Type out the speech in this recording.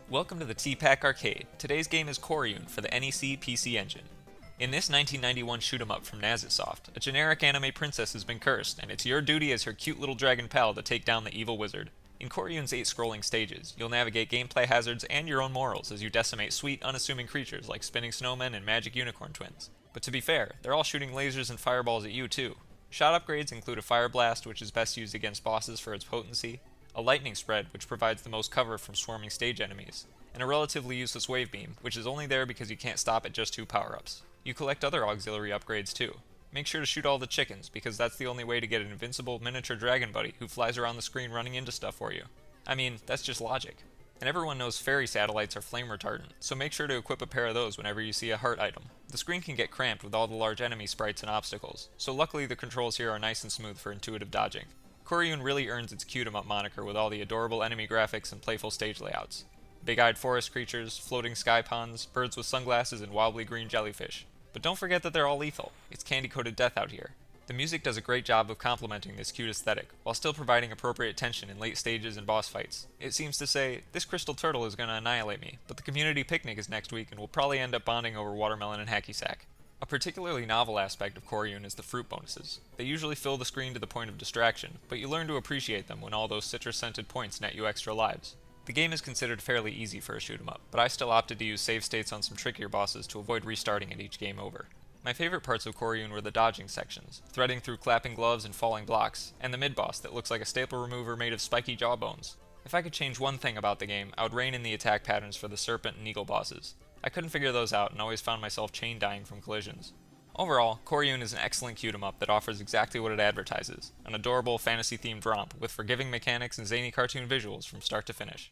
Welcome to the T-Pac Arcade. Today's game is Coryoon for the NEC PC Engine. In this 1991 shoot-'em-up from Nazisoft, a generic anime princess has been cursed, and it's your duty as her cute little dragon pal to take down the evil wizard. In Coryoon's 8 scrolling stages, you'll navigate gameplay hazards and your own morals as you decimate sweet, unassuming creatures like spinning snowmen and magic unicorn twins. But to be fair, they're all shooting lasers and fireballs at you too. Shot upgrades include a fire blast, which is best used against bosses for its potency, a lightning spread, which provides the most cover from swarming stage enemies, and a relatively useless wave beam, which is only there because you can't stop at just 2 power-ups. You collect other auxiliary upgrades too. Make sure to shoot all the chickens, because that's the only way to get an invincible miniature dragon buddy who flies around the screen running into stuff for you. I mean, that's just logic. And everyone knows fairy satellites are flame retardant, so make sure to equip a pair of those whenever you see a heart item. The screen can get cramped with all the large enemy sprites and obstacles, so luckily the controls here are nice and smooth for intuitive dodging. Coryoon really earns its cute-em-up moniker with all the adorable enemy graphics and playful stage layouts. Big-eyed forest creatures, floating sky ponds, birds with sunglasses, and wobbly green jellyfish. But don't forget that they're all lethal. It's candy-coated death out here. The music does a great job of complementing this cute aesthetic, while still providing appropriate tension in late stages and boss fights. It seems to say, this crystal turtle is gonna annihilate me, but the community picnic is next week and we'll probably end up bonding over watermelon and hacky sack. A particularly novel aspect of Coryoon is the fruit bonuses. They usually fill the screen to the point of distraction, but you learn to appreciate them when all those citrus-scented points net you extra lives. The game is considered fairly easy for a shoot-'em-up, but I still opted to use save states on some trickier bosses to avoid restarting at each game over. My favorite parts of Coryoon were the dodging sections, threading through clapping gloves and falling blocks, and the mid-boss that looks like a staple remover made of spiky jawbones. If I could change one thing about the game, I would rein in the attack patterns for the serpent and eagle bosses. I couldn't figure those out and always found myself chain dying from collisions. Overall, Coryoon is an excellent cute-em-up that offers exactly what it advertises, an adorable fantasy-themed romp with forgiving mechanics and zany cartoon visuals from start to finish.